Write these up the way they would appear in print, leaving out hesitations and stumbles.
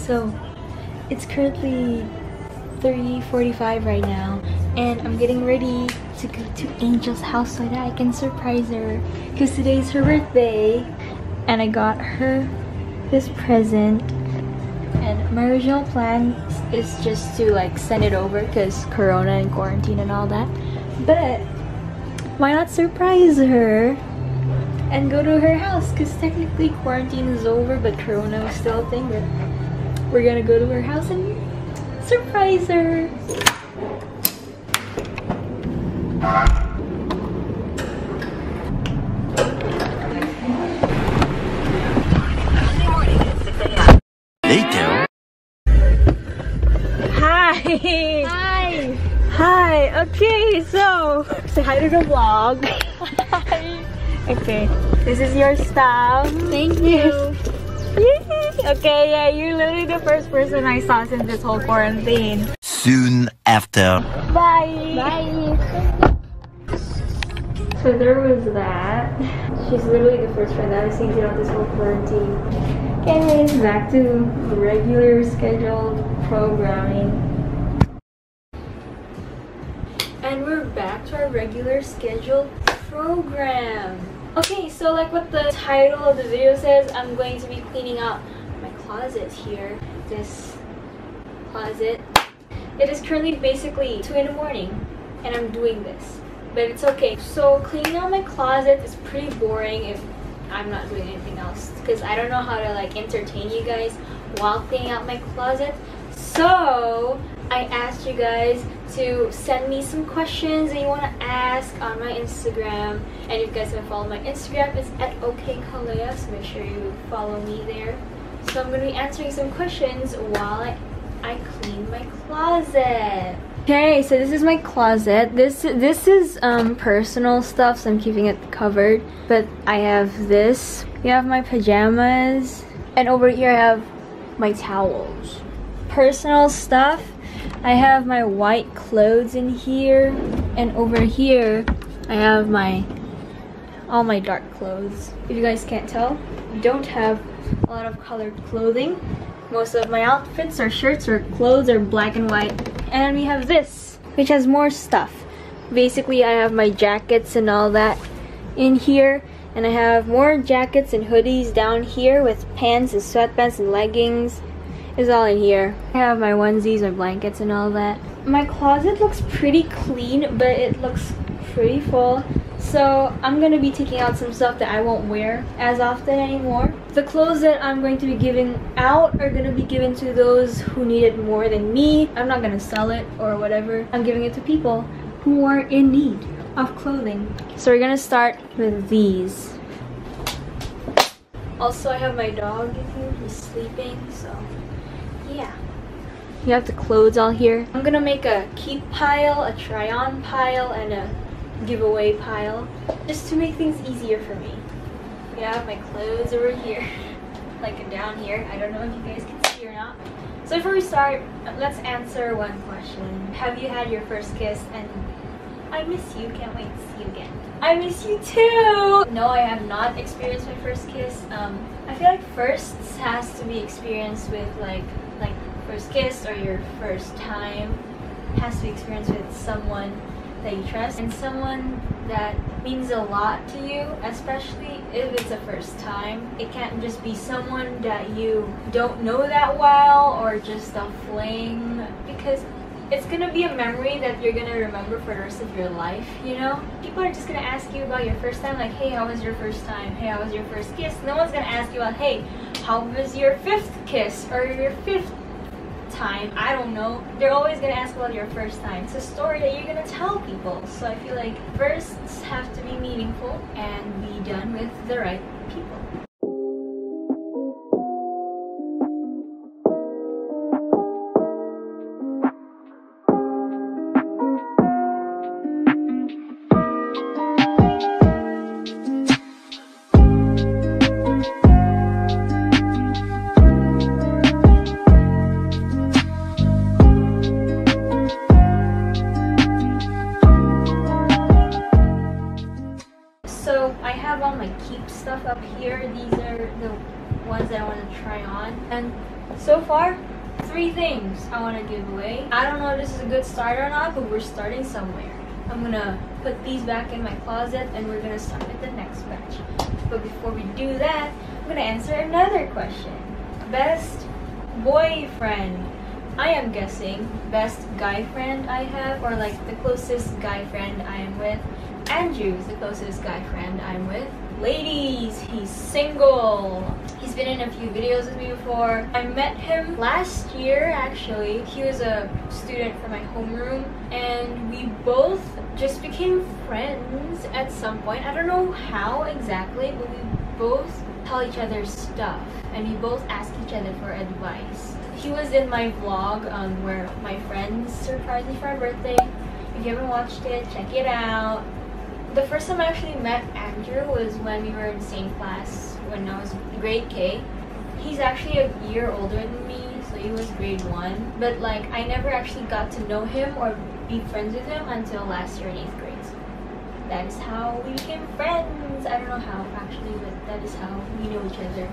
So it's currently 3:45 right now, and I'm getting ready to go to Angel's house so that I can surprise her because today's her birthday. And I got her this present, and my original plan is just to like send it over because corona and quarantine and all that, but why not surprise her and go to her house, because technically quarantine is over but corona is still a thing. But we're gonna go to her house and surprise her. Later. Hi! Hi! Hi! Okay, so say hi to the vlog. Hi! Okay, this is your stuff. Thank you. Yay! Okay, yeah, you're literally the first person I saw since this whole quarantine. Soon after. Bye! Bye! So there was that. She's literally the first friend that I've seen throughout this whole quarantine. Anyways, back to regular scheduled programming. And we're back to our regular scheduled program. Okay, so like what the title of the video says, I'm going to be cleaning out my closet here. This closet. It is currently basically 2 in the morning and I'm doing this, but it's okay. So cleaning out my closet is pretty boring if I'm not doing anything else, because I don't know how to like entertain you guys while cleaning out my closet. So I asked you guys to send me some questions that you want to ask on my Instagram, and if you guys haven't followed my Instagram, it's at Kalea, so make sure you follow me there. So I'm going to be answering some questions while I clean my closet. Okay, so this is my closet. This is personal stuff, so I'm keeping it covered. But I have this. You have my pajamas, and over here I have my towels. Personal stuff. I have my white clothes in here, and over here I have all my dark clothes. If you guys can't tell, I don't have a lot of colored clothing. Most of my outfits or shirts or clothes are black and white. And we have this, which has more stuff. Basically, I have my jackets and all that in here, and I have more jackets and hoodies down here with pants and sweatpants and leggings. It's all in here. I have my onesies or blankets and all that. My closet looks pretty clean, but it looks pretty full. So I'm gonna be taking out some stuff that I won't wear as often anymore. The clothes that I'm going to be giving out are gonna be given to those who need it more than me. I'm not gonna sell it or whatever. I'm giving it to people who are in need of clothing. So we're gonna start with these. Also, I have my dog in here. He's sleeping, so yeah. You have the clothes all here. I'm gonna make a keep pile, a try on pile, and a giveaway pile, just to make things easier for me. We have my clothes over here, like down here. I don't know if you guys can see or not. So before we start, let's answer one question. Have you had your first kiss? And I miss you. Can't wait to see you again. I miss you too! No, I have not experienced my first kiss. I feel like firsts has to be experienced with like first kiss, or your first time has to be experienced with someone that you trust and someone that means a lot to you, especially if it's a first time. It can't just be someone that you don't know that well or just a fling, because it's gonna be a memory that you're gonna remember for the rest of your life, you know? People are just gonna ask you about your first time, like, hey, how was your first time? Hey, how was your first kiss? No one's gonna ask you about, hey, how was your 5th kiss or your 5th time? I don't know. They're always gonna ask about your first time. It's a story that you're gonna tell people. So I feel like firsts have to be meaningful and be done with the right people. So I have all my keep stuff up here. These are the ones that I want to try on, and So far, 3 things I want to give away. I don't know if this is a good start or not, but we're starting somewhere. I'm gonna put these back in my closet and we're gonna start with the next batch. But before we do that, I'm gonna answer another question. Best boyfriend. I am guessing best guy friend I have, or like the closest guy friend I am with. Andrew's the closest guy friend I'm with. Ladies, he's single. He's been in a few videos with me before. I met him last year actually. He was a student from my homeroom and we both just became friends at some point. I don't know how exactly, but we both tell each other stuff and we both ask each other for advice. He was in my vlog where my friends surprised me for my birthday. If you haven't watched it, check it out. The first time I actually met Andrew was when we were in the same class when I was grade K. He's actually a year older than me, so he was grade 1. But like, I never actually got to know him or be friends with him until last year in 8th grade. So that is how we became friends. I don't know how actually, but that is how we know each other.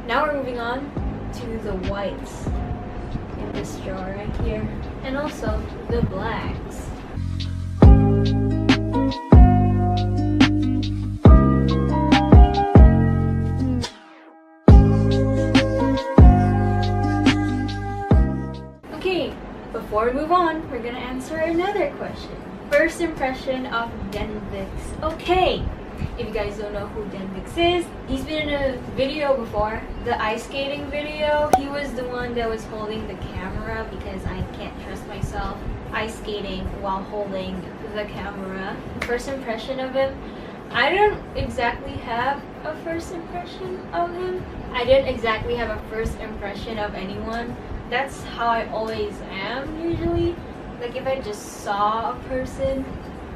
Now we're moving on to the whites in this jar right here, and also the blacks. Okay, before we move on, we're gonna answer another question. First impression of Denvix. Okay. If you guys don't know who Denvix is, he's been in a video before, the ice skating video. He was the one that was holding the camera because I can't trust myself ice skating while holding the camera. First impression of him, I don't exactly have a first impression of him. I didn't exactly have a first impression of anyone. That's how I always am usually. Like if I just saw a person,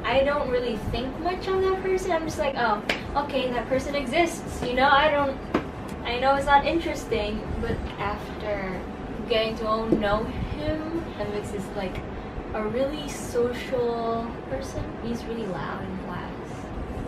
I don't really think much on that person. I'm just like, oh, okay, that person exists. You know, I know it's not interesting, but after getting to know him, Denvix is like a really social person. He's really loud in class,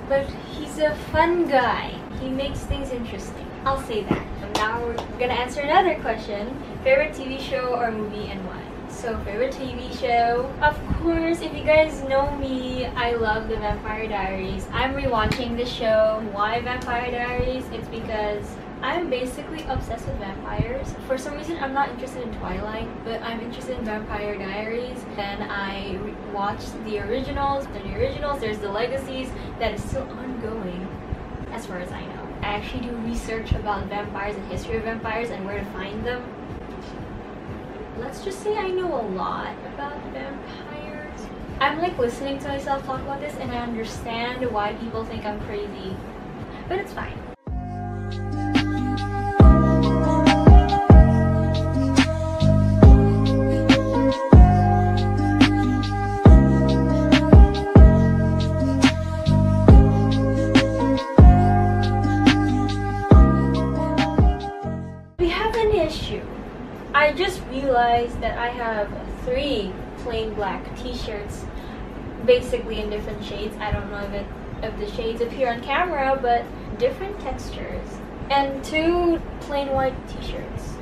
but he's a fun guy. He makes things interesting. I'll say that. And now we're gonna answer another question. Favorite TV show or movie and why? So favorite TV show, of course, if you guys know me, I love The Vampire Diaries. I'm rewatching the show. Why Vampire Diaries? It's because I'm basically obsessed with vampires. For some reason, I'm not interested in Twilight, but I'm interested in Vampire Diaries. And I watched the originals. There's the Legacies that is still ongoing, as far as I know. I actually do research about vampires and history of vampires and where to find them. Let's just say I know a lot about vampires. I'm like listening to myself talk about this and I understand why people think I'm crazy, but it's fine. We have an issue. I just realized that I have 3 plain black t-shirts, basically in different shades. I don't know if the shades appear on camera, but different textures. And 2 plain white t-shirts,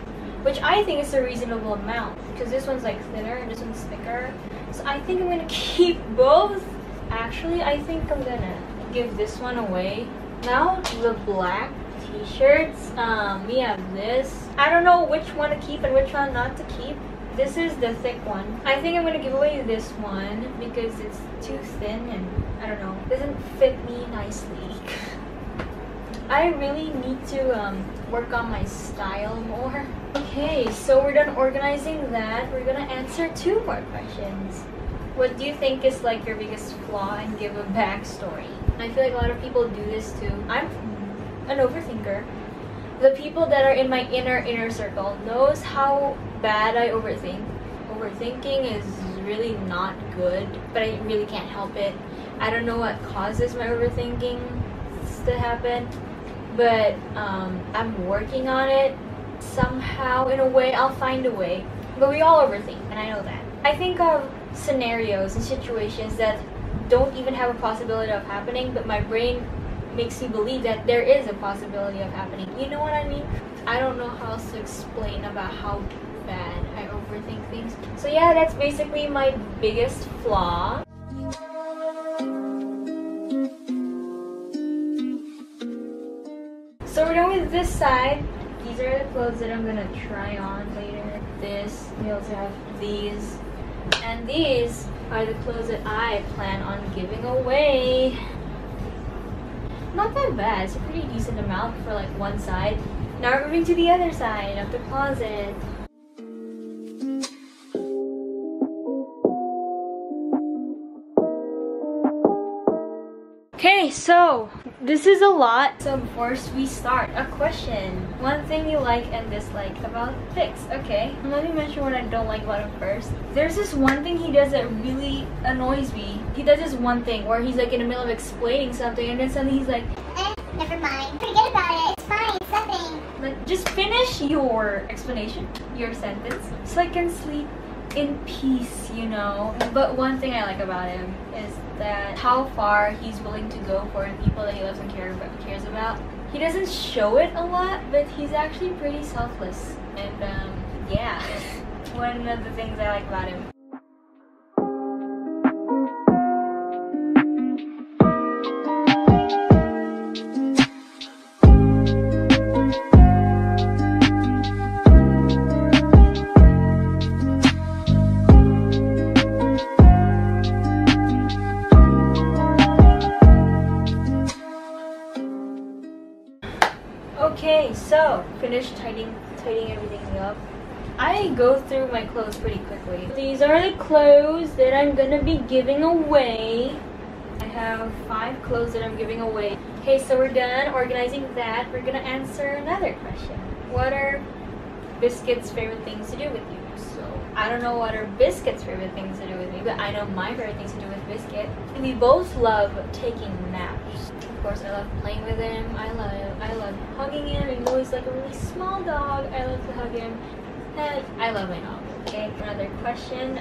which I think is a reasonable amount because this one's like thinner and this one's thicker. So I think I'm gonna keep both. Actually, I think I'm gonna give this one away. Now the black t-shirts, we have this. I don't know which one to keep and which one not to keep. This is the thick one. I think I'm gonna give away this one because it's too thin and I don't know, doesn't fit me nicely. I really need to work on my style more. Okay, so we're done organizing that. We're gonna answer 2 more questions. What do you think is like your biggest flaw and give a backstory? I feel like a lot of people do this too. I'm an overthinker. The people that are in my inner circle knows how bad I overthink. Overthinking is really not good, but I really can't help it. I don't know what causes my overthinking to happen, but I'm working on it somehow. In a way, I'll find a way. But we all overthink, and I know that. I think of scenarios and situations that don't even have a possibility of happening, but my brain makes me believe that there is a possibility of happening. You know what I mean? I don't know how else to explain about how bad I overthink things. So yeah, that's basically my biggest flaw. So we're done with this side. These are the clothes that I'm gonna try on later. This, we also have these. And these are the clothes that I plan on giving away. Not that bad, it's a pretty decent amount for like one side. Now we're moving to the other side of the closet. Okay, so this is a lot. So before we start, a question. One thing you like and dislike about Fix. Okay, let me mention what I don't like about him first. There's this one thing he does that really annoys me. He does this one thing where he's like in the middle of explaining something and then suddenly he's like, never mind. Forget about it. It's fine. It's nothing. Like, just finish your explanation, your sentence, so I can sleep in peace, you know. But one thing I like about him is that how far he's willing to go for the people that he loves and cares about. He doesn't show it a lot, but he's actually pretty selfless. And yeah, one of the things I like about him. Okay, so finished tidying everything up. I go through my clothes pretty quickly. These are the clothes that I'm gonna be giving away. I have 5 clothes that I'm giving away. Okay, so we're done organizing that. We're gonna answer another question. What are Biscuit's favorite things to do with you? So I don't know what are Biscuit's favorite things to do with me, but I know my favorite things to do with Biscuit. We both love taking naps. Of course, I love playing with him. I love hugging him. Even though he's like a really small dog, I love to hug him. And I love my dog. Okay, another question.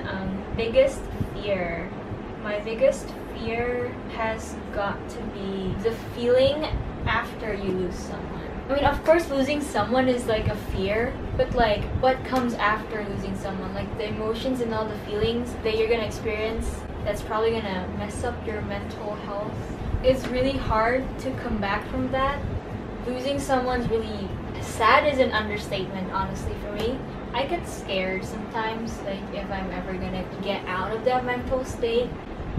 Biggest fear. My biggest fear has got to be the feeling after you lose someone. I mean, of course, losing someone is like a fear, but like what comes after losing someone, like the emotions and all the feelings that you're gonna experience, that's probably gonna mess up your mental health. It's really hard to come back from that. Losing someone's really sad is an understatement, honestly, for me. I get scared sometimes, like if I'm ever gonna get out of that mental state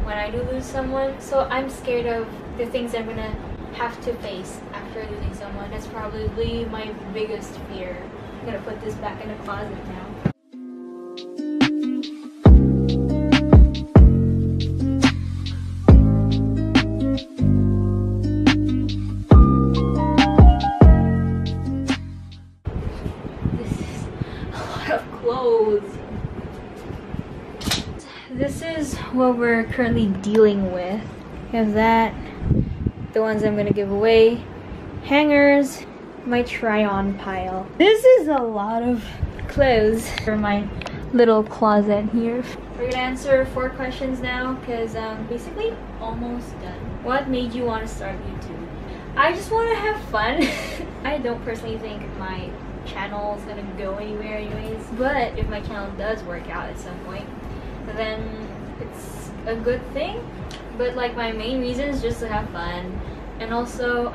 when I do lose someone. So I'm scared of the things I'm gonna have to face after losing someone. That's probably my biggest fear. I'm gonna put this back in the closet now. Clothes. This is what we're currently dealing with. We have that, the ones I'm gonna give away, hangers, my try-on pile. This is a lot of clothes for my little closet here. We're gonna answer 4 questions now because I'm basically almost done. What made you want to start YouTube? I just want to have fun. I don't personally think my channel is gonna go anywhere anyways, but if my channel does work out at some point, then it's a good thing. But like my main reason is just to have fun, and also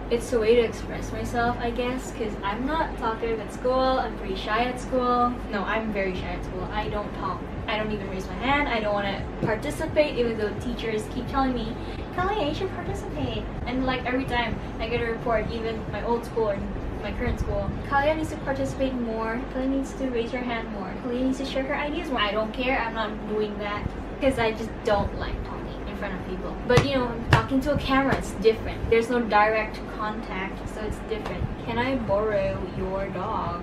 it's a way to express myself, I guess, because I'm not talkative at school. I'm pretty shy at school. No, I'm very shy at school. I don't talk. I don't even raise my hand. I don't want to participate, even though teachers keep telling me, Kalea, you should participate. And like every time I get a report, even my old school or my current school, Kalea needs to participate more. Kalea needs to raise her hand more. Kalea needs to share her ideas more. I don't care. I'm not doing that because I just don't like talking in front of people. But you know, talking to a camera, it's different. There's no direct contact, so it's different. Can I borrow your dog?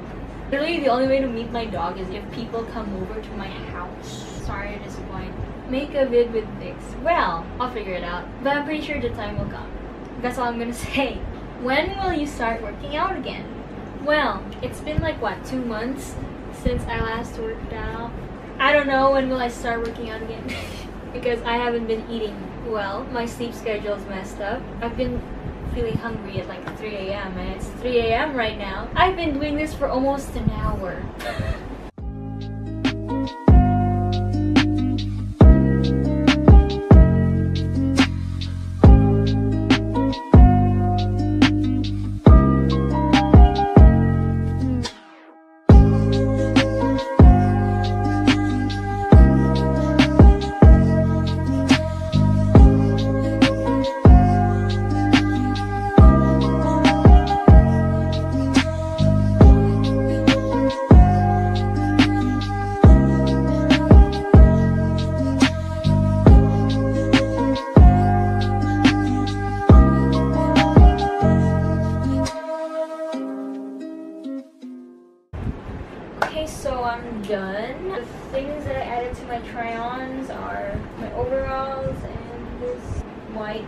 Literally, the only way to meet my dog is if people come over to my house. Sorry to disappoint. Make a vid with Vix. Well, I'll figure it out. But I'm pretty sure the time will come. That's all I'm gonna say. When will you start working out again? Well, it's been like what, 2 months since I last worked out. I don't know when will I start working out again because I haven't been eating well. My sleep schedule's messed up. I've been feeling hungry at like 3 a.m. and it's 3 a.m. right now. I've been doing this for almost an hour. Okay, so I'm done. The things that I added to my try-ons are my overalls and this white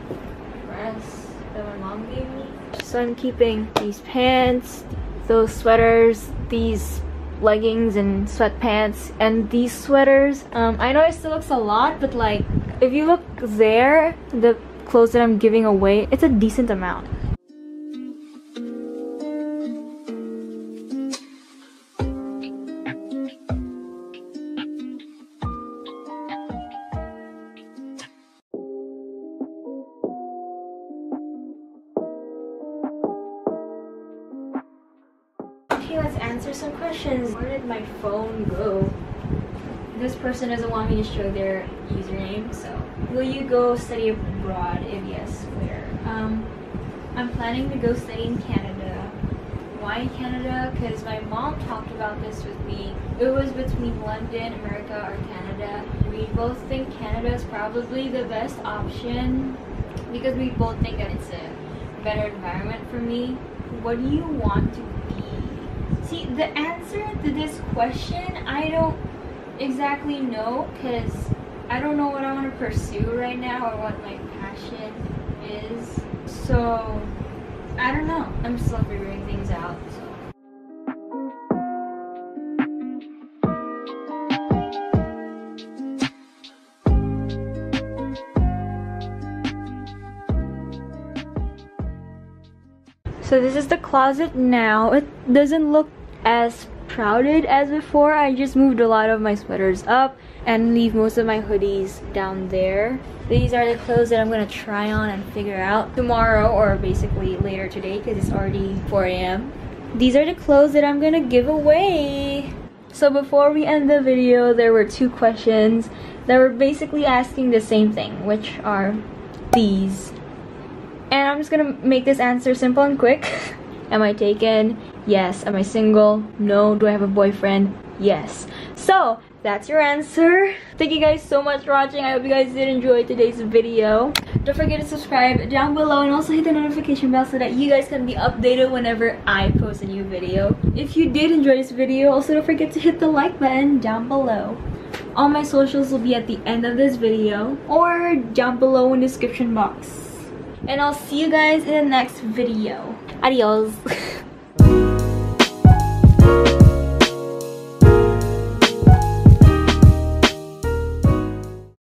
dress that my mom gave me. So I'm keeping these pants, those sweaters, these leggings and sweatpants, and these sweaters. I know it still looks a lot, but like if you look there, the clothes that I'm giving away, it's a decent amount. Okay, let's answer some questions. Where did my phone go? This person doesn't want me to show their username, so. Will you go study abroad? If yes, where? I'm planning to go study in Canada. Why Canada? Because my mom talked about this with me. It was between London, America, or Canada. We both think Canada is probably the best option because we both think that it's a better environment for me. What do you want to be? See, the answer to this question, I don't exactly know because I don't know what I want to pursue right now or what my passion is. So, I don't know. I'm still figuring things out. So. So this is the closet now. It doesn't look as crowded as before. I just moved a lot of my sweaters up and leave most of my hoodies down there. These are the clothes that I'm gonna try on and figure out tomorrow, or basically later today because it's already 4 a.m. These are the clothes that I'm gonna give away. So before we end the video, there were 2 questions that were basically asking the same thing, which are these. And I'm just gonna make this answer simple and quick. Am I taken? Yes. Am I single? No. Do I have a boyfriend? Yes. So that's your answer. Thank you guys so much for watching. I hope you guys did enjoy today's video. Don't forget to subscribe down below and also hit the notification bell so that you guys can be updated whenever I post a new video. If you did enjoy this video, also don't forget to hit the like button down below. All my socials will be at the end of this video or down below in the description box. And I'll see you guys in the next video. Adios.